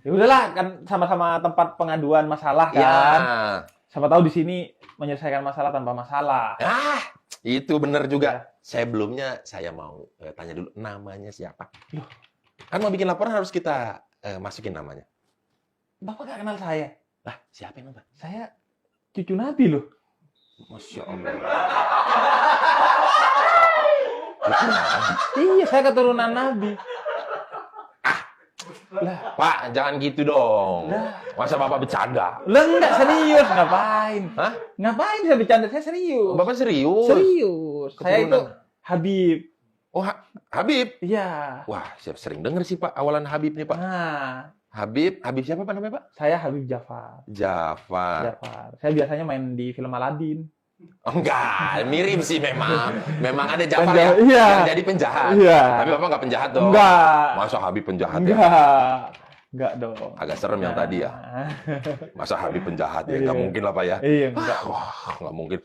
Ya udahlah, kan sama-sama tempat pengaduan masalah Ya. kan. Siapa tahu di sini menyelesaikan masalah tanpa masalah. Itu benar juga. Sebelumnya saya mau tanya dulu namanya siapa? Loh. Kan mau bikin laporan harus kita masukin namanya. Bapak gak kenal saya? Lah, siapa yang Pak? Saya cucu Nabi loh. Masya Allah. Iya, saya keturunan Nabi. Lah, Pak, jangan gitu dong. Lah. Masa Bapak bercanda? lah enggak serius, ngapain? Hah? Ngapain saya bercanda? Saya serius. Bapak serius? Serius. Saya itu Keturunan. Habib. Oh, Habib. Iya. Wah, saya sering dengar sih Pak awalan Habib nih Pak. Nah, Habib siapa Pak namanya Pak? saya Habib Jafar. Jafar. Saya biasanya main di film Aladdin. Oh, enggak, mirip sih memang. Memang ada Jafar ya, Iya. yang jadi penjahat. Iya. Tapi Bapak nggak penjahat dong. Enggak. Masa Habib penjahat ya? Enggak dong. Agak serem yang tadi ya. Masa Habib penjahat ya? Iya. Nggak mungkin lah Pak ya. Iya, enggak. Wah, nggak mungkin.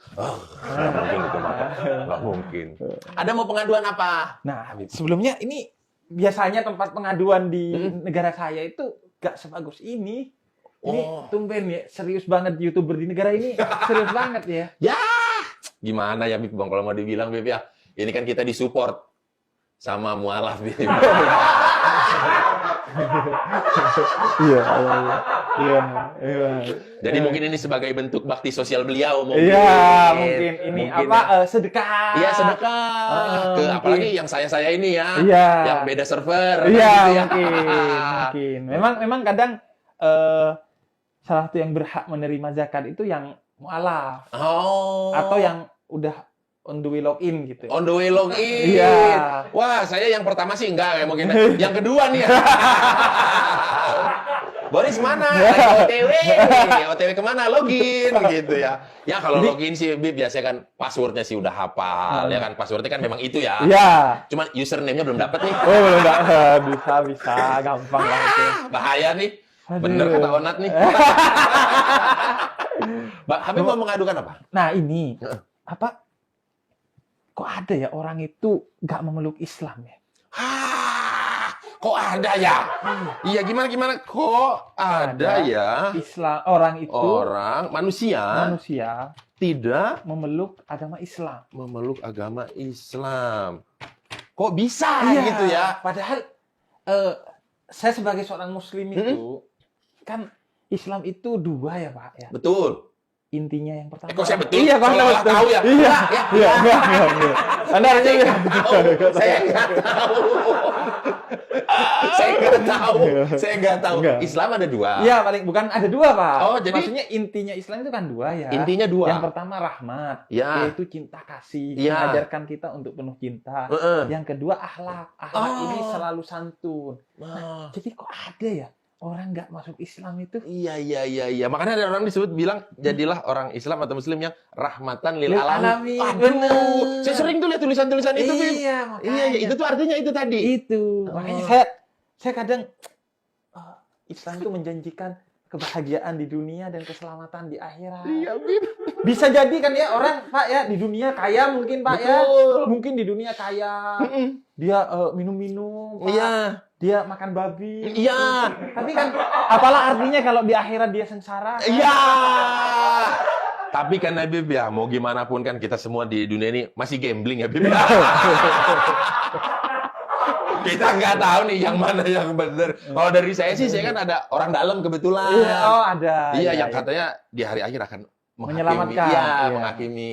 Nggak mungkin itu Bapak. Nggak mungkin. Ada mau pengaduan apa? Nah, sebelumnya ini biasanya tempat pengaduan di negara saya itu gak sebagus ini. Ini tumben ya, serius banget YouTuber di negara ini. Serius banget ya. Ya, gimana ya Bib, Bang, kalau mau dibilang Bib ya. Ini kan kita disupport sama mualaf Bib. Iya. Jadi mungkin ini sebagai bentuk bakti sosial beliau mungkin. Iya, mungkin ini sedekah. Iya, sedekah. Ke apalagi yang saya ini ya. Iya. Yang beda server. Iya, gitu ya. mungkin. Memang kadang salah satu yang berhak menerima zakat itu yang mualaf Oh. atau yang udah on the way login gitu. On the way login. Iya. Wah, saya yang pertama sih enggak kayak mungkin. Yang kedua nih ya. Boris mana? Lagi OTW. OTW kemana? Login gitu ya. Ya kalau login sih Bib biasanya kan passwordnya sih udah hafal ya kan. Passwordnya kan memang itu ya. Iya. Cuman username-nya belum dapat nih. Oh, belum enggak bisa gampang lah itu. Bahaya nih. Aduh. Bener kata Onat nih. Mbak Habib mau mengadukan apa? Nah, ini apa? Kok ada ya orang itu nggak memeluk Islam ya? Kok ada ya? Iya gimana? Kok ada ya? Islam orang itu manusia tidak memeluk agama Islam. memeluk agama Islam. Kok bisa gitu ya? Padahal saya sebagai seorang Muslim itu kan Islam itu dua ya Pak ya. Betul. Intinya yang pertama. Kok saya betul? Iya, Pak. Soalnya tahu ya? Iya. Enggak. Anda harusnya Saya nggak tahu. Saya nggak tahu. Enggak. Islam ada dua. Iya, paling bukan ada dua, Pak. Oh, jadi maksudnya intinya Islam itu kan dua ya. Intinya dua. Yang pertama rahmat, Ya. yaitu cinta kasih, Ya. mengajarkan kita untuk penuh cinta. Yang kedua akhlak. Akhlak ini selalu santun. Nah, jadi kok ada ya orang nggak masuk Islam itu? Iya. Makanya ada orang disebut bilang jadilah orang Islam atau Muslim yang rahmatan lil Lil alamin. alamin. Aduh, Bener. saya sering tuh lihat tulisan-tulisan itu, Bim. Iya, makanya. Iya, itu tuh artinya itu tadi. Itu. Makanya saya kadang Islam itu menjanjikan kebahagiaan di dunia dan keselamatan di akhirat. Iya, Bim. Bisa jadi kan ya orang Pak ya di dunia kaya mungkin Pak ya. Betul. Mungkin di dunia kaya. Dia minum-minum, Pak. Iya. Dia makan babi. Iya. Tapi kan apalah artinya kalau di akhirat dia sengsara? Kan? Iya. Tapi kan Bib ya, mau gimana pun kan kita semua di dunia ini masih gambling ya, Bib. Kita nggak tahu nih yang mana yang benar. Kalau dari saya sih, saya kan ada orang dalam kebetulan. Iya, oh ada. Iya, yang katanya di hari akhir akan menyelamatkan. Iya, Iya. menghakimi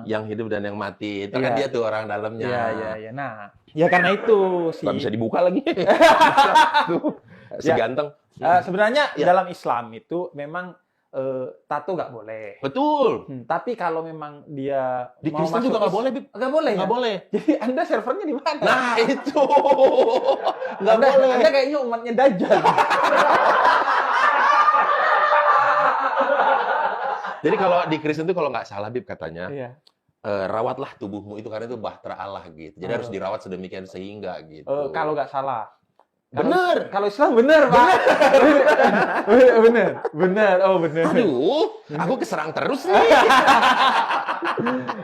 yang hidup dan yang mati. Itu kan Iya. dia tuh orang dalamnya. Iya. Nah, ya karena itu sih. Nggak bisa dibuka lagi. Tuh, si Ya. ganteng. Sebenarnya Iya. dalam Islam itu memang tato nggak boleh. Betul. Tapi kalau memang dia Di mau Kristen masuk juga nggak boleh, Bib. Nggak boleh. Nggak ya? boleh. Jadi Anda servernya di mana? Nah, itu. Nggak Anda, boleh. Anda kayaknya umatnya Dajjal. Jadi kalau di Kristen itu kalau nggak salah, Bib, katanya, Iya. rawatlah tubuhmu itu karena itu bahtera Allah gitu. Jadi harus dirawat sedemikian sehingga gitu. Kalau nggak salah. Bener. Kalau Islam bener, Pak. Bener. Oh, bener. Aduh, aku keserang terus nih.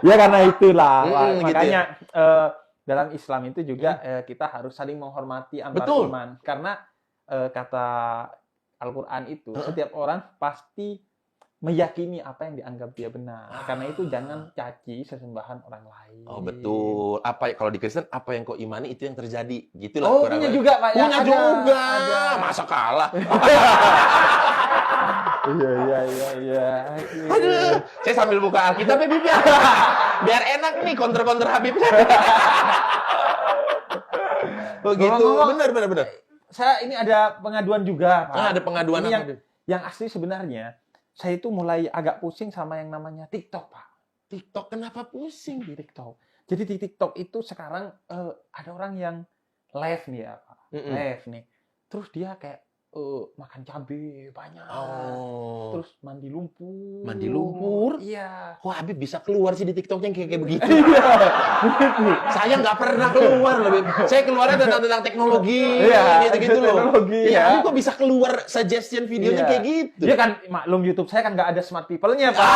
Ya karena itulah. Pak. Gitu Makanya dalam Islam itu juga kita harus saling menghormati antar Betul. iman. Karena kata Al-Quran itu, setiap orang pasti meyakini apa yang dianggap dia benar. Karena itu jangan caci sesembahan orang lain. Oh betul. Kalau di Kristen apa yang kau imani itu yang terjadi. Gitulah. Oh punya juga Pak. Punya ya, juga. Ada. Masa kalah. Iya. Aduh, saya sambil buka Alkitab ya Bib ya. Biar enak nih counter Habibnya. Oh gitu. Benar. Saya ini ada pengaduan juga Pak. Ada pengaduan ini apa? yang asli sebenarnya. Saya itu mulai agak pusing sama yang namanya TikTok, Pak. TikTok kenapa pusing? Di TikTok. Jadi di TikTok itu sekarang ada orang yang live nih ya, Pak. Live nih. Terus dia kayak makan cabai banyak. Terus mandi lumpur. Mandi lumpur? Iya. Kok Habib bisa keluar sih di TikToknya kayak begitu? Iya. Saya nggak pernah keluar loh, Bib. Saya keluarnya tentang teknologi, gitu-gitu loh. Teknologi, Iya, Habib kok bisa keluar suggestion videonya kayak gitu? Dia kan maklum YouTube saya kan nggak ada smart people-nya, Pak.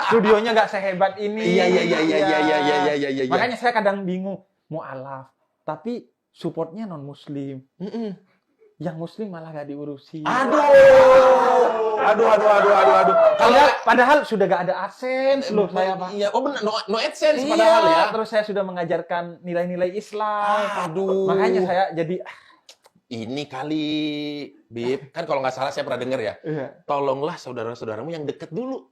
Studionya nggak sehebat ini. Iya. Makanya saya kadang bingung mau alaf, tapi supportnya non Muslim. Yang Muslim malah nggak diurusi. Aduh. Padahal sudah nggak ada AdSense loh saya, Pak. Iya, benar, no AdSense padahal ya. Terus saya sudah mengajarkan nilai-nilai Islam. Aduh. Makanya saya jadi ini kali, Bib, kan kalau nggak salah saya pernah dengar ya. Iya. Tolonglah saudara-saudaramu yang deket dulu.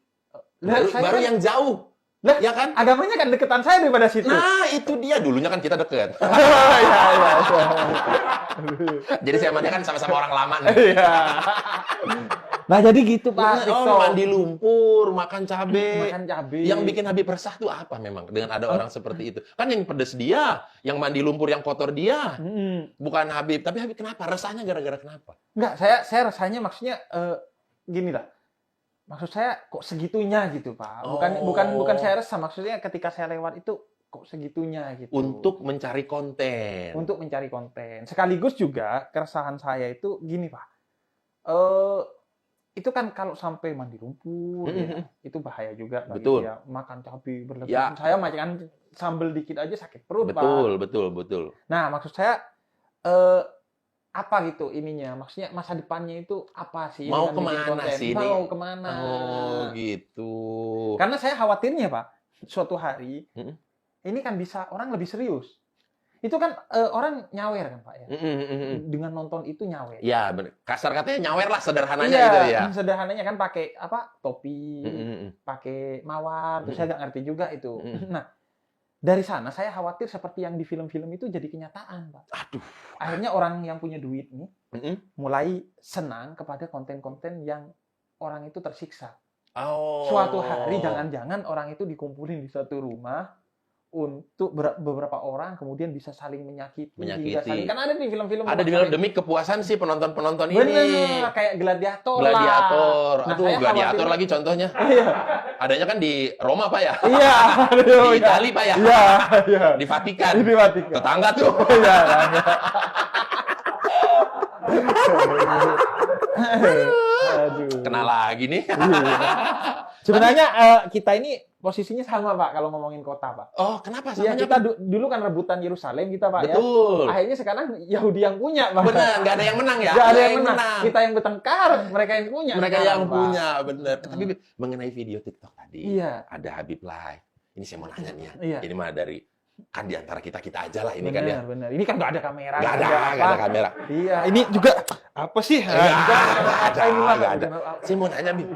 Baru kan, yang jauh. Lah, ya kan? Agamanya kan deketan saya daripada situ. Nah, itu dia. Dulunya kan kita deket. Iya. Jadi saya kan sama-sama orang lama nih. Iya. Nah, jadi gitu, Pak. Mandi lumpur, makan cabai. Yang bikin Habib resah tuh apa memang dengan ada orang seperti itu? Kan yang pedes dia, yang mandi lumpur, yang kotor dia. Bukan Habib. Tapi Habib kenapa? Resahnya gara-gara kenapa? Enggak, saya rasanya maksudnya gini lah. Maksud saya kok segitunya gitu, Pak. Bukan saya resah, maksudnya ketika saya lewat itu kok segitunya gitu. Untuk mencari konten. Sekaligus juga keresahan saya itu gini, Pak. Itu kan kalau sampai mandi lumpur, ya, itu bahaya juga bagi dia. Makan cabai berlebihan. Saya makan sambal dikit aja sakit perut, Pak. Betul. Nah, maksud saya apa gitu ininya? Maksudnya masa depannya itu apa sih? Mau kemana sih ini? Mau kemana? Oh, gitu. Karena saya khawatirnya, Pak, suatu hari ini kan bisa orang lebih serius. Itu kan orang nyawer kan, Pak ya. Dengan nonton itu nyawer. Ya, benar. Kasar katanya nyawer lah sederhananya gitu ya. Sederhananya kan pakai apa? Topi, pakai mawar, terus saya nggak ngerti juga itu. Nah, dari sana saya khawatir seperti yang di film-film itu jadi kenyataan, Pak. Aduh. Akhirnya orang yang punya duit nih mulai senang kepada konten-konten yang orang itu tersiksa. Suatu hari jangan-jangan orang itu dikumpulin di satu rumah untuk beberapa orang kemudian bisa saling menyakiti. Kan ada di film-film. Ada di film demi kepuasan sih penonton-penonton ini. Bener, kayak gladiator. Gladiator lagi contohnya. Iya. Adanya kan di Roma, Pak ya? Iya. Di Itali, Pak ya? Iya. Di Vatikan. Tetangga tuh. Iya. Aduh. Kena lagi nih. Sebenarnya kita ini posisinya sama, Pak, kalau ngomongin kota, Pak. Oh, kenapa Ya, samanya? kita dulu kan rebutan Yerusalem kita, Pak. Betul. Ya. Akhirnya sekarang Yahudi yang punya, Pak. Benar, nggak ada yang menang ya? Nggak ada yang menang. Kita yang bertengkar, mereka yang punya. Mereka sekarang, yang Pak. punya, benar. Tapi mengenai video TikTok tadi, ada Habib Live. Ini saya mau nanya nih ya. Iya. Ini mah dari kan di antara kita aja lah ini kan ya. Benar. Ini kan nggak ada kamera. Nggak ada kamera. Iya. Ini juga apa sih? Nggak ada. Saya mau nanya, Bib.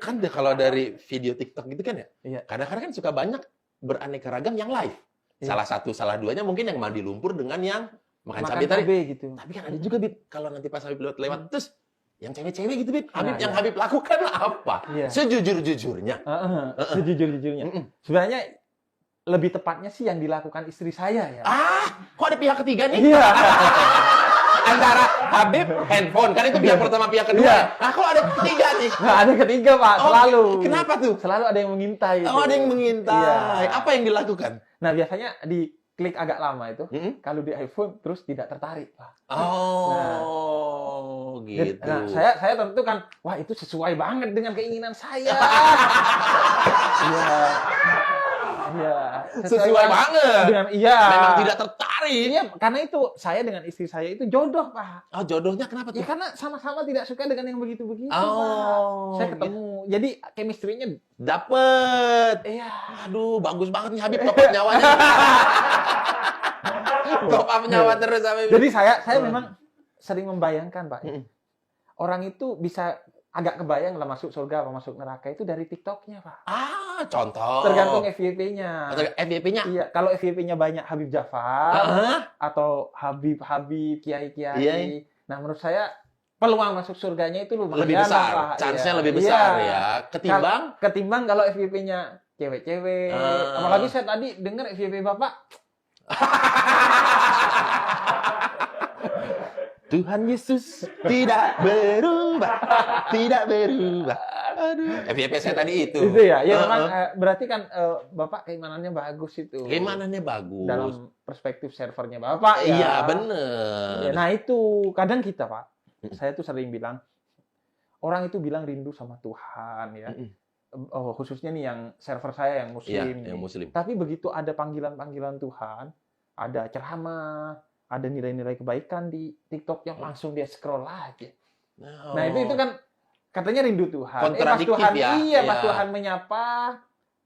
Kan kalau dari video TikTok gitu kan ya, kadang-kadang kan suka banyak beraneka ragam yang live. Salah satu, salah duanya mungkin yang mandi lumpur dengan yang makan cabai tadi. Gitu. Tapi kan ada juga, Bib, kalau nanti pas Habib lewat, terus yang cewek-cewek gitu, Bib. Habib Habib lakukan apa? Sejujur-jujurnya. Sejujur-jujurnya. Sebenarnya lebih tepatnya sih yang dilakukan istri saya ya. Kok ada pihak ketiga nih? Iya. Antara Habib, handphone. Kan itu pihak pertama, pihak kedua. Iya. Nah, kok ada ketiga nih? Nah, ada ketiga, Pak. Selalu. Kenapa tuh? Selalu ada yang mengintai. Oh, ada yang mengintai. Iya. Apa yang dilakukan? Nah, biasanya diklik agak lama itu. Kalau di iPhone terus tidak tertarik, Pak. Gitu. Nah, saya tentu kan, wah itu sesuai banget dengan keinginan saya. Iya. Sesuai banget. Iya. Memang tidak tertarik hari. Iya, karena itu saya dengan istri saya itu jodoh, Pak. Oh, jodohnya kenapa tuh? Ya karena sama-sama tidak suka dengan yang begitu-begitu, Oh, Pak. Saya ketemu. Jadi chemistry-nya dapet. Iya. Aduh, bagus banget nih Habib, top up nyawanya. Top up nyawa terus Habib. Jadi saya memang sering membayangkan, Pak. Orang itu bisa agak kebayang lah masuk surga apa masuk neraka itu dari TikTok-nya, Pak. Contoh. Tergantung FYP-nya. FYP-nya? Iya, kalau FYP-nya banyak Habib Jafar atau Habib, kiai-kiai. Iya. Nah, menurut saya peluang masuk surganya itu lumayan lebih besar, Pak. chance-nya lebih besar ya. Ketimbang kalau FYP-nya cewek-cewek. Apalagi saya tadi dengar FYP Bapak. Tuhan Yesus tidak berubah, tidak berubah. Aduh. FYP saya tadi itu. Itu ya. Ya memang berarti kan Bapak keimanannya bagus itu. Keimanannya bagus. Dalam perspektif servernya Bapak ya. Iya, benar. Ya, nah itu kadang kita, Pak. Saya tuh sering bilang orang itu bilang rindu sama Tuhan ya. Khususnya nih yang server saya yang muslim. Iya, yang muslim. Tapi begitu ada panggilan-panggilan Tuhan, ada ceramah, ada nilai-nilai kebaikan di TikTok yang langsung dia scroll aja. Nah, itu kan katanya rindu Tuhan. Kontradiktif pas Tuhan, ya. Iya, pas Tuhan menyapa,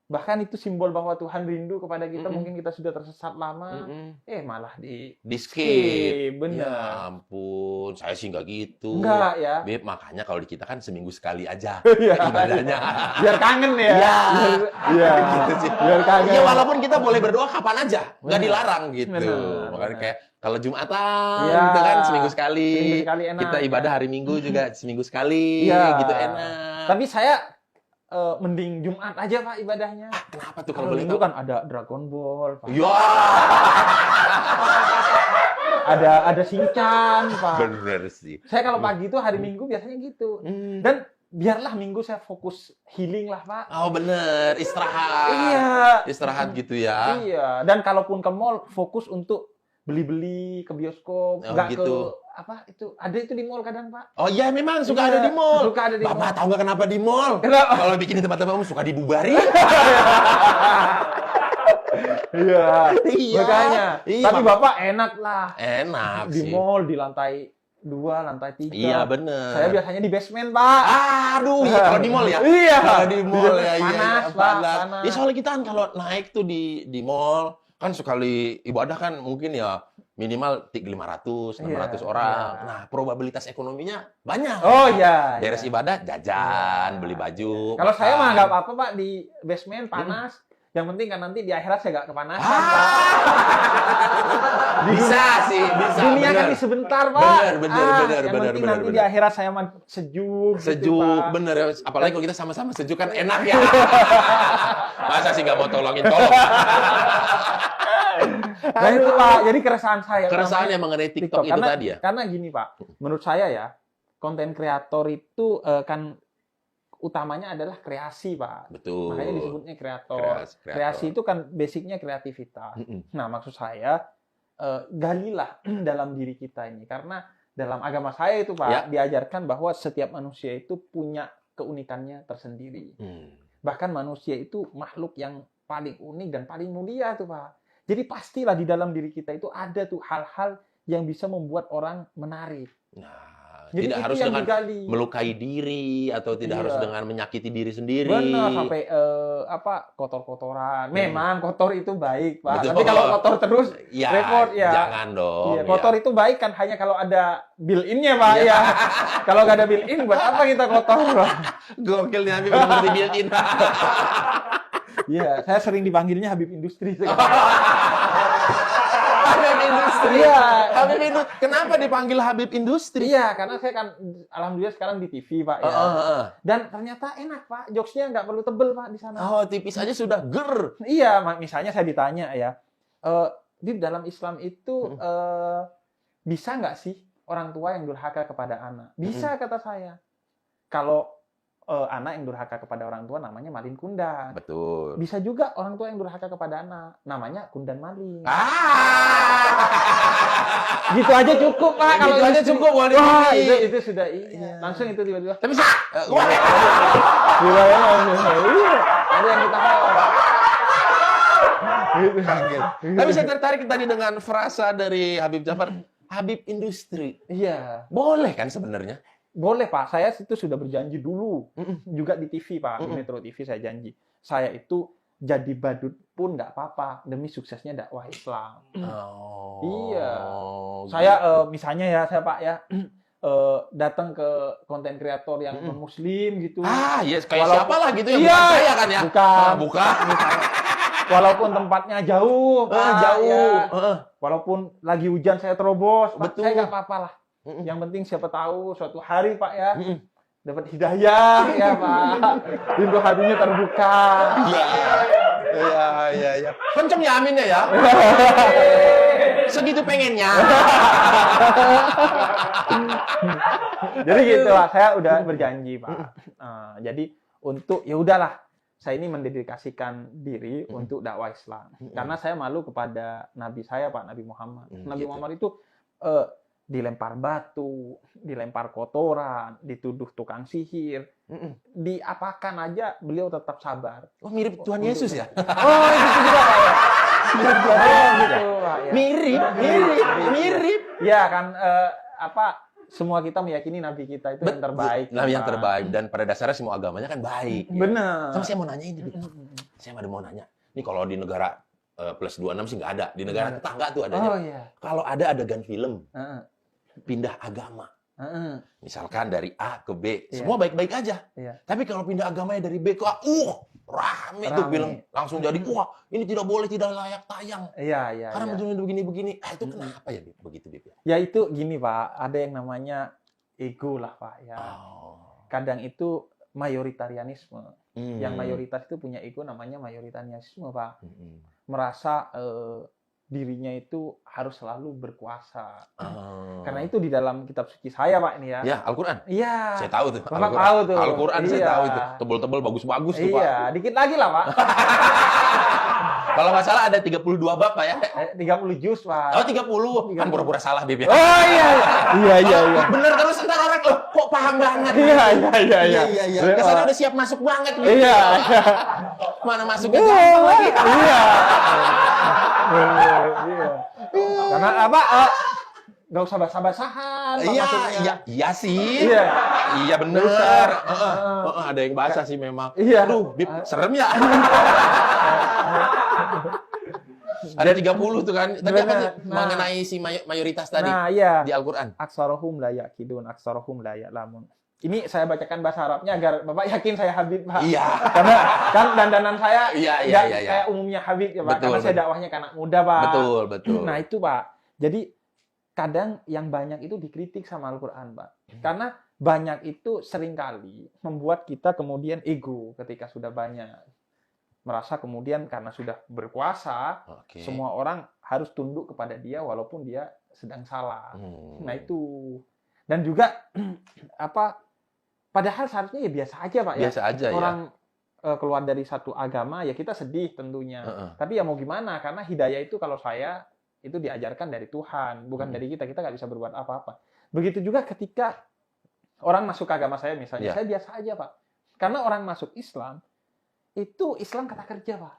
bahkan itu simbol bahwa Tuhan rindu kepada kita. Mungkin kita sudah tersesat lama, malah di skip. Bener. Ya ampun, saya sih nggak gitu. Enggak ya. Beb, makanya kalau di kita kan seminggu sekali aja ibadahnya. Biar kangen ya. Iya. Gitu sih. Biar kangen. Ya walaupun kita boleh berdoa kapan aja, nggak dilarang gitu. Bener. Makanya kayak kalau Jumatan itu kan seminggu sekali enak, kita ibadah hari Minggu juga seminggu sekali gitu enak. Tapi saya mending Jumat aja Pak ibadahnya. Kenapa tuh kalau boleh Minggu tahu? kan ada Dragon Ball, Pak. Ya. ada Shinchan, Pak. Bener sih. Saya kalau pagi itu hari Minggu biasanya gitu. Dan biarlah Minggu saya fokus healing lah, Pak. Oh bener, istirahat. Iya. Istirahat gitu ya. Iya. Dan kalaupun ke mall fokus untuk beli-beli ke bioskop, nggak gitu. Ada itu di mall kadang Pak. Oh iya memang suka ada di mall. Suka ada di Bapak tahu nggak kenapa di mall? Kenapa? Kalau bikin di tempat-tempat umum suka dibubarin. Iya. Makanya. Iya. Tapi Bapak enak lah. Enak di sih. mall di lantai 2, lantai 3. Iya bener. Saya biasanya di basement Pak. Aduh, kalau di mall ya. Iya. Kalau di mall ya. Panas, Pak. Panas. Ya soalnya kita kan kalau naik tuh di mall kan sekali ibadah kan mungkin ya minimal 500, 600 orang. Iya. Nah, probabilitas ekonominya banyak. Oh iya. Beres ibadah, jajan, beli baju. Kalau saya mah nggak apa-apa Pak di basement panas. Yang penting kan nanti di akhirat saya nggak kepanasan Pak. Bisa sih, bisa. Dunia kan di sebentar Pak. Bener. Yang penting nanti di akhirat saya mah sejuk. Sejuk, gitu, bener. Apalagi kalau kita sama-sama sejuk kan enak ya. Masa sih nggak mau tolong. Nah itu Pak, jadi keresahan saya. Keresahan yang mengenai TikTok itu tadi ya? Karena gini Pak, menurut saya ya, konten kreator itu kan utamanya adalah kreasi Pak. Betul. Makanya disebutnya kreator. Kreasi itu kan basicnya kreativitas. Nah maksud saya, galilah dalam diri kita ini. Karena dalam agama saya itu Pak, diajarkan bahwa setiap manusia itu punya keunikannya tersendiri. Bahkan manusia itu makhluk yang paling unik dan paling mulia tuh Pak. Jadi pastilah di dalam diri kita itu ada tuh hal-hal yang bisa membuat orang menarik. Nah, jadi tidak harus dengan melukai diri atau tidak harus dengan menyakiti diri sendiri. Benar, sampai kotor-kotoran. Memang kotor itu baik, Pak. Betul. Tapi kalau kotor terus repot ya. Jangan dong. Iya, kotor itu baik kan hanya kalau ada built-in-nya, Pak. Ya. Kalau nggak ada built-in buat apa kita kotor, Pak? Gokil nih Habib seperti built-in. Iya, saya sering dipanggilnya Habib Industri. Habib Industri. Iya. Habib Industri. Kenapa dipanggil Habib Industri? Iya, karena saya kan alhamdulillah sekarang di TV, Pak. Ya. Dan ternyata enak, Pak. Jokesnya nggak perlu tebel, Pak, di sana. Oh, tipis aja sudah ger. Iya, misalnya saya ditanya ya, di dalam Islam itu bisa nggak sih orang tua yang durhaka kepada anak? Bisa, kata saya. Kalau anak yang durhaka kepada orang tua namanya malin kundan. Betul. Bisa juga orang tua yang durhaka kepada anak namanya kundan maling. Gitu aja cukup Pak. Kalau gitu aja cukup. Wah, itu sudah iya. Langsung itu tiba-tiba. Tapi ada yang kita Kaget. Tapi saya tertarik tadi dengan frasa dari Habib Jafar, Habib Industri. Iya. Boleh kan sebenarnya? Boleh, Pak. Saya itu sudah berjanji dulu. Juga di TV, Pak. Di Metro TV saya janji. Saya itu jadi badut pun nggak apa-apa demi suksesnya dakwah Islam. Oh. Iya. Saya misalnya ya, saya Pak ya, datang ke konten kreator yang non-muslim gitu. Ah, iya, kayak siapa lah gitu ya, iya, bukan saya kan ya? Bukan. Walaupun tempatnya jauh, Pak, jauh. Ya. Walaupun lagi hujan saya terobos, Pak, betul. saya nggak apa-apa lah. Yang penting siapa tahu suatu hari, Pak ya, dapat hidayah ya, Pak. Pintu hatinya terbuka. Iya. Kenceng ya aminnya ya. Segitu pengennya. Jadi gitu lah, saya udah berjanji, Pak. Jadi untuk ya udahlah, saya ini mendedikasikan diri untuk dakwah Islam. Karena saya malu kepada Nabi saya, Pak, Nabi Muhammad. Nabi Muhammad itu dilempar batu, dilempar kotoran, dituduh tukang sihir, diapakan aja beliau tetap sabar. Oh, mirip Tuhan Yesus ya? Oh, itu juga Pak ya. Mirip Tuhan Yesus gitu, Pak ya. Mirip. Ya kan semua kita meyakini Nabi kita itu yang terbaik. Nabi yang terbaik, dan pada dasarnya semua agamanya kan baik. Benar. Tapi saya mau nanya ini, saya mau nanya. Ini kalau di negara plus 26 sih nggak ada. Di negara tetangga tuh adanya. Oh iya. Kalau ada adegan film, pindah agama. Misalkan dari A ke B, semua baik-baik aja. Tapi kalau pindah agamanya dari B ke A, rame tuh film. Langsung jadi, wah ini tidak boleh, tidak layak tayang. Iya. Karena begini-begini. Itu kenapa ya begitu, Bib? Ya itu gini, Pak. Ada yang namanya ego lah, Pak. Ya. Kadang itu mayoritarianisme. Yang mayoritas itu punya ego namanya mayoritarianisme, Pak. Merasa dirinya itu harus selalu berkuasa. Karena itu di dalam kitab suci saya, Pak, ini ya. Ya, Al-Quran. Iya. Saya tahu tuh. Bapak tahu tuh. Al-Quran saya tahu itu. Tebel-tebel, bagus-bagus tuh, Pak. Iya, dikit lagi lah, Pak. Kalau nggak salah ada 32 bab, Pak ya? 30 juz, Pak. Oh, 30. Kan pura-pura salah, Bib ya? Oh, iya. Bener, terus ntar orang, kok paham banget? Iya. Kesannya udah siap masuk banget. Gitu. Iya. Mana masuknya gampang lagi? Iya. Karena nggak usah basah-basahan. Iya sih. Iya bener. Ada yang basah sih memang. Iya. Aduh, Bib, serem ya. Ada 30 tuh kan. Tadi apa sih mengenai si mayoritas tadi di Al-Quran? Aksarohum la yaqidun, aksarohum la ya'lamun. Ini saya bacakan bahasa Arabnya agar Bapak yakin saya Habib, Pak. Iya. Karena kan dandanan saya kayak umumnya Habib ya, Pak. Betul, karena saya dakwahnya ke anak muda, Pak. Betul. Nah, itu, Pak. Jadi kadang yang banyak itu dikritik sama Al-Quran, Pak. Karena banyak itu seringkali membuat kita kemudian ego ketika sudah banyak. Merasa kemudian karena sudah berkuasa, semua orang harus tunduk kepada dia walaupun dia sedang salah. Nah, itu. Dan juga padahal seharusnya ya biasa aja, Pak. Biasa aja ya. Orang keluar dari satu agama ya kita sedih tentunya. Tapi ya mau gimana? Karena hidayah itu kalau saya itu diajarkan dari Tuhan, bukan dari kita. Kita nggak bisa berbuat apa-apa. Begitu juga ketika orang masuk ke agama saya misalnya, saya biasa aja, Pak. Karena orang masuk Islam itu Islam kata kerja, Pak.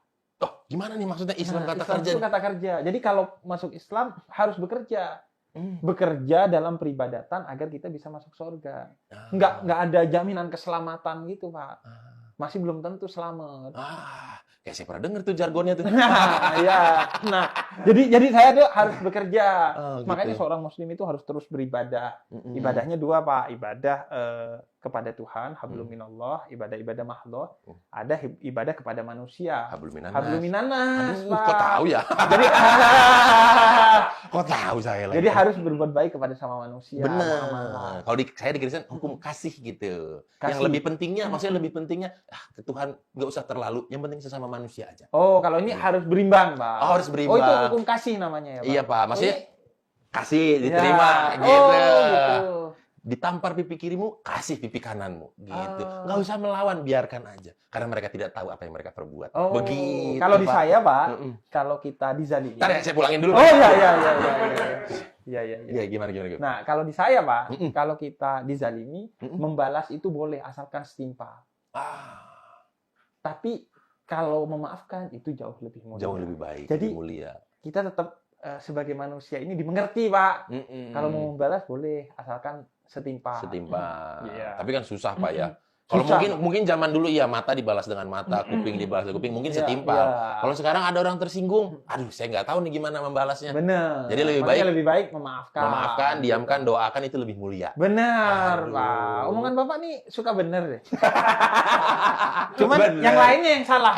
Oh, gimana nih maksudnya Islam kata kerja? Itu kata kerja. Jadi kalau masuk Islam harus bekerja. Bekerja dalam peribadatan agar kita bisa masuk surga. Nggak ada jaminan keselamatan gitu, Pak. Masih belum tentu selamat. Kayak saya pernah dengar tuh jargonnya tuh. Nah, jadi saya tuh harus bekerja. Gitu. Makanya seorang muslim itu harus terus beribadah. Ibadahnya dua, Pak. Ibadah kepada Tuhan, hablum minallah, ibadah mahdhah. Ada ibadah kepada manusia. Hablum minannas. Kok tahu ya? Jadi kok tahu saya lagi. Jadi harus berbuat baik kepada sama manusia. Benar. Kalau saya dikritik hukum kasih gitu. Yang lebih pentingnya, maksudnya lebih pentingnya ke Tuhan nggak usah terlalu. Yang penting sesama manusia aja. Oh, kalau ini harus berimbang, Pak. Oh, harus berimbang. Oh, itu hukum kasih namanya ya, Pak. Iya, Pak. Maksudnya kasih, diterima, gitu. Gitu. Ditampar pipi kirimu, kasih pipi kananmu, gitu. Nggak usah melawan, biarkan aja. Karena mereka tidak tahu apa yang mereka perbuat. Begitu, kalau di Pak. saya, Pak, kalau kita dizalimi. Ntar ya, saya pulangin dulu. Oh, iya. Iya. Gimana? Nah, kalau di saya, Pak, kalau kita dizalimi, membalas itu boleh, asalkan setimpal. Tapi kalau memaafkan itu jauh lebih mulia. Jauh lebih baik, jadi lebih mulia. Kita tetap sebagai manusia ini dimengerti, Pak. Kalau mau membalas boleh, asalkan setimpal. Iya. Tapi kan susah, Pak, ya. Kalau mungkin zaman dulu ya mata dibalas dengan mata, kuping dibalas dengan kuping, mungkin setimpal. Iya. Kalau sekarang ada orang tersinggung, aduh saya nggak tahu nih gimana membalasnya. Benar. Jadi lebih baik memaafkan. Memaafkan, diamkan, doakan itu lebih mulia. Benar, Pak. Omongan Bapak nih suka bener deh. Cuman yang lainnya yang salah.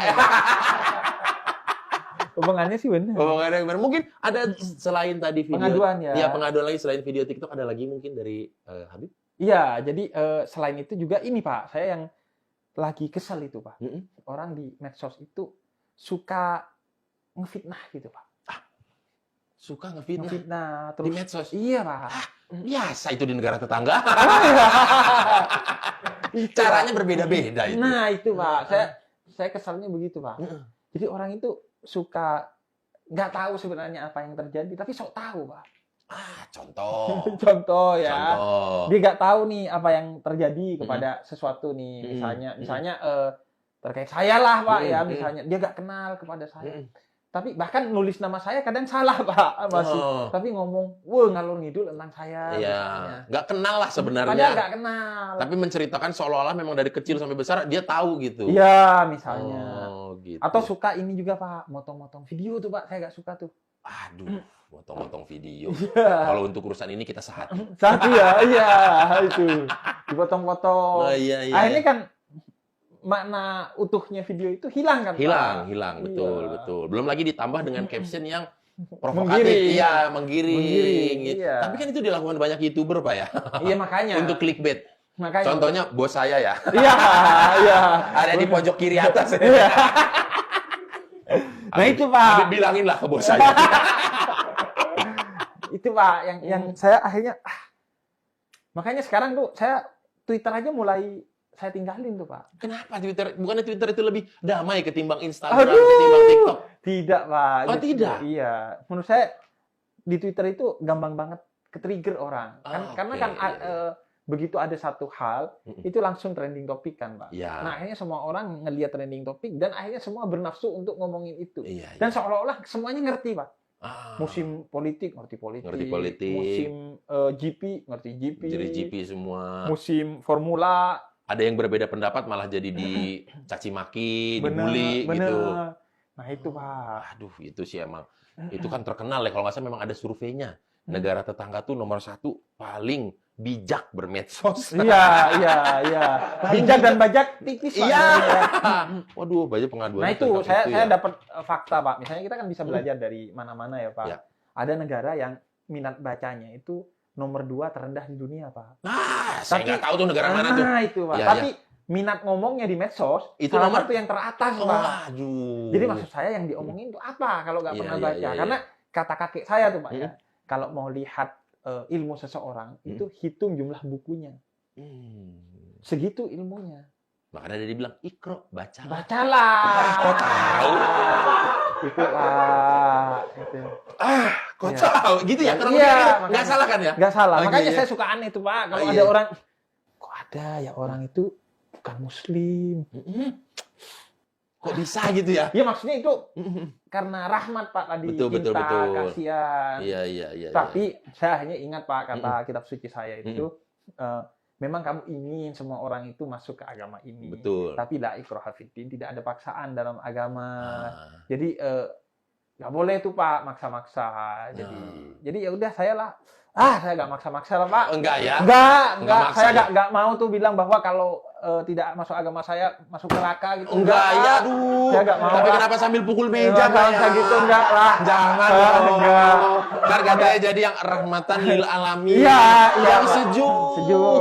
Omongannya sih benar. Omongannya benar. Mungkin ada selain tadi video pengaduan ya. Iya, pengaduan lagi selain video TikTok ada lagi mungkin dari Habib? Iya, jadi selain itu juga ini Pak, saya yang lagi kesel itu Pak. Orang di medsos itu suka ngefitnah gitu Pak. Suka ngefitnah? Ngefitnah terus di medsos? Iya Pak. Biasa itu di negara tetangga. Caranya berbeda-beda itu. Nah itu Pak, saya kesalnya begitu Pak. Jadi orang itu suka nggak tahu sebenarnya apa yang terjadi, tapi sok tahu Pak. Contoh. Contoh ya. Dia nggak tahu nih apa yang terjadi kepada sesuatu nih. Misalnya terkait saya lah Pak ya. Misalnya dia nggak kenal kepada saya. Tapi bahkan nulis nama saya kadang salah Pak masih. Tapi ngomong, wah ngalur ngidul tentang saya. Iya. Nggak kenal lah sebenarnya. Padahal nggak kenal. Tapi menceritakan seolah-olah memang dari kecil sampai besar dia tahu gitu. Iya misalnya. Gitu. Atau suka ini juga Pak, motong-motong video tuh Pak. Saya nggak suka tuh. Aduh. Motong-motong video. Kalau untuk urusan ini kita sehati. Sehati ya, iya itu. Dipotong-potong. Iya. Akhirnya kan makna utuhnya video itu hilang kan? Hilang, betul. Belum lagi ditambah dengan caption yang provokatif. Menggiring. Iya. Tapi kan itu dilakukan banyak YouTuber, Pak ya. Iya, makanya. Untuk clickbait. Contohnya bos saya ya. Iya. Ada di pojok kiri atas. Nah itu Pak. Bilangin lah ke bos saya. Itu Pak yang saya akhirnya makanya sekarang tuh saya Twitter aja mulai saya tinggalin tuh Pak. Kenapa Twitter? Bukannya Twitter itu lebih damai ketimbang Instagram, ketimbang TikTok? Tidak Pak. Oh tidak? Iya. Menurut saya di Twitter itu gampang banget ke-trigger orang. Karena begitu ada satu hal itu langsung trending topik kan Pak. Ya. Nah akhirnya semua orang ngelihat trending topik dan akhirnya semua bernafsu untuk ngomongin itu. Iya. Dan seolah-olah semuanya ngerti Pak. Musim politik ngerti politik. Musim GP ngerti GP. Jadi GP semua. Musim formula. Ada yang berbeda pendapat malah jadi dicaci maki, dibully gitu. Nah itu Pak. Aduh itu sih emang. Itu kan terkenal ya kalau nggak salah memang ada surveinya. Negara tetangga tuh nomor 1 paling bijak bermedsos. Iya. Bijak dan bajak tipis Pak. Iya. Waduh, banyak pengaduan. Nah itu saya dapat fakta Pak. Misalnya kita kan bisa belajar dari mana-mana ya Pak. Ya. Ada negara yang minat bacanya itu nomor 2 terendah di dunia Pak. Saya nggak tahu tuh negara mana tuh. Nah itu Pak. Tapi minat ngomongnya di medsos itu nomor 1 yang teratas Pak. Aduh. Jadi maksud saya yang diomongin itu apa kalau nggak pernah baca? Karena kata kakek saya tuh Pak ya. Kalau mau lihat ilmu seseorang itu hitung jumlah bukunya. Segitu ilmunya. Makanya dia dibilang ikro, bacalah. Bacalah. Kok tahu? Itu Pak. Kok tahu? Gitu ya? Iya. Nggak salah kan ya? Nggak salah. Makanya saya suka aneh tuh Pak. Kalau ada orang, kok ada ya orang itu bukan Muslim. Kok bisa gitu ya? Iya maksudnya itu karena rahmat Pak tadi, betul. kasihan. Iya. Tapi saya hanya ingat Pak kata kitab suci saya itu, memang kamu ingin semua orang itu masuk ke agama ini. Betul. Tapi la ikraha fiddin, tidak ada paksaan dalam agama. Jadi nggak boleh tuh Pak maksa-maksa. Jadi ya udah saya nggak maksa-maksa lah Pak. Enggak ya? Enggak. Saya nggak mau tuh bilang bahwa kalau tidak masuk agama saya masuk neraka gitu. Enggak ya, aduh. Saya nggak mau. Tapi kenapa sambil pukul meja Pak? Gitu enggak lah. Jangan. Ntar katanya jadi yang rahmatan lil alamin. Iya. Yang sejuk.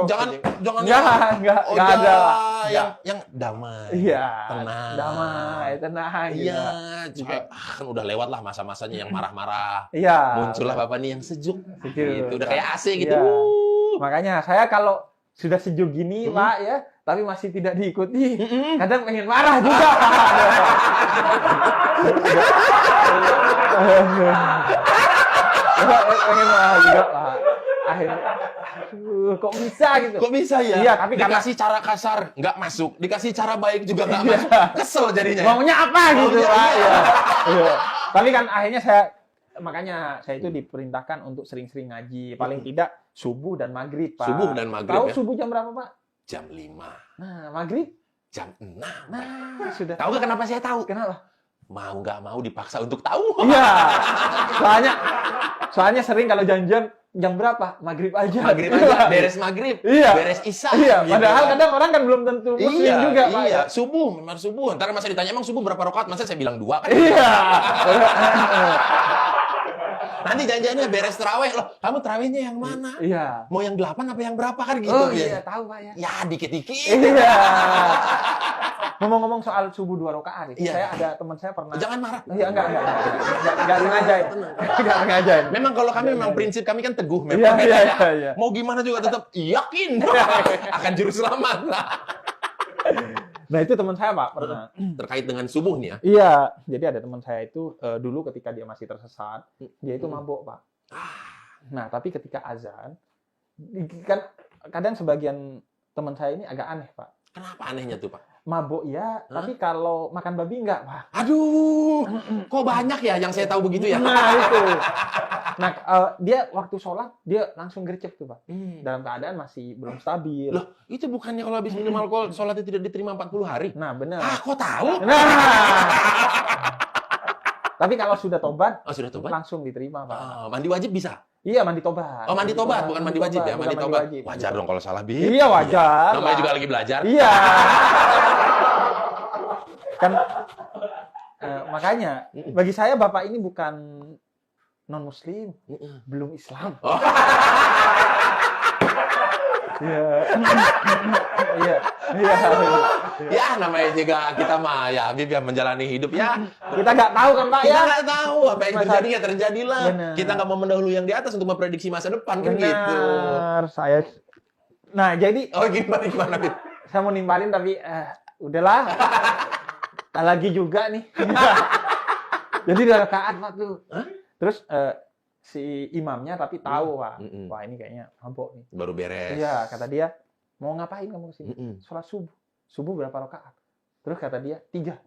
Jangan enggak ada. Yang damai. Iya. Tenang. Damai, tenang. Iya. Kan udah lewat lah masa-masanya yang marah-marah. Iya. Muncullah Bapak nih yang sejuk. Gitu. Udah kayak AC gitu. Makanya saya kalau sudah sejuk gini Pak ya, tapi masih tidak diikuti, kadang pengen marah juga. Pengen marah juga Pak. Akhirnya kok bisa gitu. Kok bisa ya? Iya, tapi dikasih cara kasar nggak masuk, dikasih cara baik juga nggak masuk. Kesel jadinya. Maunya apa gitu, Pak. Iya. Tapi kan akhirnya makanya saya itu diperintahkan untuk sering-sering ngaji. Paling tidak subuh dan maghrib, Pak. Subuh dan maghrib. Tahu subuh jam berapa, Pak? Jam 5. Nah, maghrib? Jam 6. Nah, sudah. Tahu nggak kenapa saya tahu? Kenapa? Mau nggak mau dipaksa untuk tahu. Iya. Soalnya sering kalau janjian jam berapa? Maghrib aja. Maghrib aja. Beres maghrib. Iya. Beres isya. Iya. Gitu. Padahal kadang orang kan belum tentu muslim juga, Pak. Iya. Subuh, memang subuh. Ntar masa ditanya emang subuh berapa rakaat? Masa saya bilang 2 kan? Iya. Nanti janjiannya beres terawih loh. Kamu terawihnya yang mana? Iya. Mau yang 8 apa yang berapa kan gitu? Oh iya, tahu Pak ya. Ya dikit-dikit. Iya. Ngomong-ngomong soal subuh 2 rakaat, iya. Saya ada teman saya pernah. Jangan marah. Iya, enggak sengaja. Enggak sengaja. Memang kalau kami memang prinsip kami kan teguh memang. Iya. Mau gimana juga tetap yakin akan juru selamat. Nah, itu teman saya, Pak, pernah. Terkait dengan subuh nih ya. Iya, jadi ada teman saya itu dulu ketika dia masih tersesat, dia itu mabuk, Pak. Nah, tapi ketika azan, kan kadang sebagian teman saya ini agak aneh, Pak. Kenapa anehnya tuh, Pak? Mabuk ya, tapi kalau makan babi enggak, Pak. Aduh, kok banyak ya yang saya tahu begitu ya? Nah, itu. Nah, dia waktu sholat, dia langsung gercep tuh, Pak. Dalam keadaan masih belum stabil. Loh, itu bukannya kalau habis minum alkohol, sholatnya tidak diterima 40 hari? Nah, benar. Kok tahu? Nah. Tapi kalau sudah tobat, sudah tobat? Langsung diterima, Pak. Mandi wajib bisa? Iya, mandi tobat. Oh, mandi tobat, bukan mandi wajib ya? Mandi tobat. Wajar dong kalau salah, Bi. Iya, wajar. Namanya juga lagi belajar. Iya. Kan makanya bagi saya Bapak ini bukan non-muslim, belum Islam. Iya. Ya, namanya juga kita mah ya Habib ya menjalani hidup ya. Kita nggak tahu kan, Pak, ya. Kita nggak tahu apa yang terjadi ya terjadilah. Benar. Kita nggak mau mendahului yang di atas untuk memprediksi masa depan kan gitu. Benar, saya. Nah, jadi gimana Habib? saya mau nimbalin tapi udahlah. Tak lagi juga nih. Jadi udah rakaat, Pak, tuh. Terus si imamnya tapi tahu, Pak. Wah, ini kayaknya mabok nih. Baru beres. Iya, kata dia, mau ngapain kamu kesini? Sholat subuh. Subuh berapa rakaat? Terus kata dia, 3.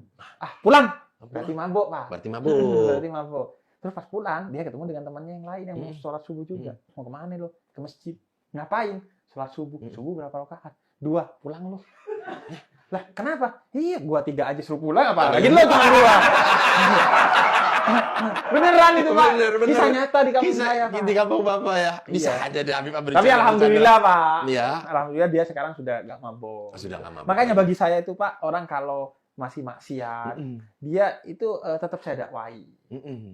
Pulang. Berarti mabok, Pak. Berarti mabok. Terus pas pulang, dia ketemu dengan temannya yang lain yang mau sholat subuh juga. Mau kemana lo? Ke masjid. Ngapain? Sholat subuh. Subuh berapa rakaat? 2. Pulang lo. Lah, kenapa? Iya, gua 3 aja suruh pulang, apa lagi lo cuma 2. Beneran itu, Pak. Bener. Kisah nyata di kampung saya, Pak. Di kampung Bapak ya. Bisa aja deh Habib berbicara. Tapi alhamdulillah, Pak. Iya. Alhamdulillah dia sekarang sudah nggak mabok. Sudah nggak mabok. Makanya bagi saya itu, Pak, orang kalau masih maksiat, dia itu tetap saya dakwai.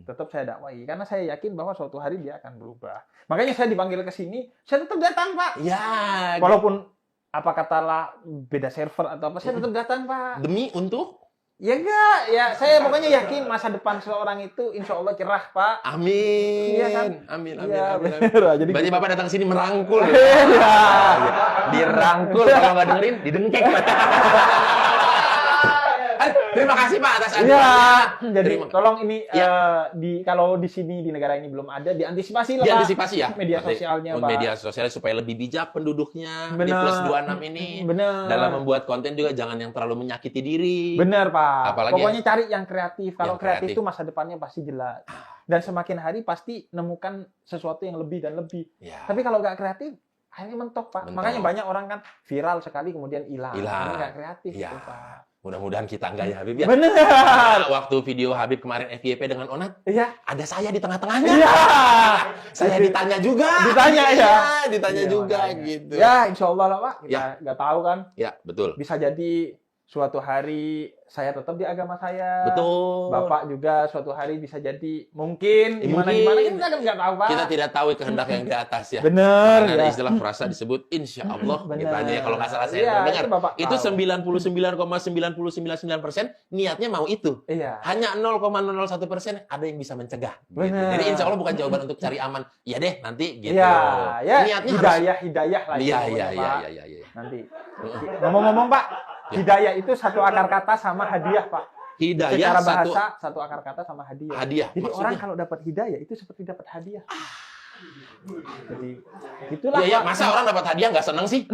Tetap saya dakwai. Karena saya yakin bahwa suatu hari dia akan berubah. Makanya saya dipanggil ke sini, saya tetap datang, Pak. Ya. Walaupun apa katalah beda server atau apa, saya tetap datang, Pak. Demi untuk? Ya enggak, ya saya pokoknya yakin masa depan seorang itu insya Allah cerah, Pak. Amin. Iya kan? Amin. Iya, Amin. Jadi berarti Bapak datang sini merangkul. Iya. Dirangkul, kalau nggak dengerin, didengkek. Terima kasih Pak atas aduannya. aduannya. Jadi tolong ini kalau di sini di negara ini belum ada, diantisipasi lah. Diantisipasi ya. Media sosialnya, Pak. Media sosialnya supaya lebih bijak penduduknya. Di plus 26 ini. Benar. Dalam membuat konten juga jangan yang terlalu menyakiti diri. Benar, Pak. Apalagi pokoknya cari yang kreatif. Kalau kreatif itu masa depannya pasti jelas. Dan semakin hari pasti nemukan sesuatu yang lebih dan lebih. Ya. Tapi kalau nggak kreatif, akhirnya mentok, Pak. Makanya banyak orang kan viral sekali kemudian hilang. Karena nggak kreatif, ya. itu, Pak. Mudah-mudahan kita enggak ya Habib ya. Benar. Waktu video Habib kemarin FYP dengan Onat, ada saya di tengah-tengahnya. Iya. Saya ditanya juga. Ditanya juga gitu. Ya, insya Allah lah, Pak. Kita nggak tahu kan. Ya, betul. Bisa jadi suatu hari saya tetap di agama saya. Betul. Bapak juga suatu hari bisa jadi mungkin gimana-gimana kita kan nggak tahu, Pak. Kita tidak tahu kehendak yang di atas ya. Benar. Ada istilah frasa disebut insya Allah. Gitu aja ya kalau nggak salah saya dengar. Itu 99,9999% niatnya mau itu. Iya. Hanya 0,01% ada yang bisa mencegah. Gitu. Jadi insya Allah bukan jawaban untuk cari aman. Iya deh nanti gitu. Iya. Ya, niatnya hidayah lah. Iya. Nanti. Ngomong-ngomong, Pak. Hidayah itu satu akar kata sama hadiah, Pak. Hidayah secara bahasa satu akar kata sama hadiah. Hadiah. Jadi maksudnya? Orang kalau dapat hidayah itu seperti dapat hadiah. Jadi, itulah. Iya, masa orang dapat hadiah nggak seneng sih?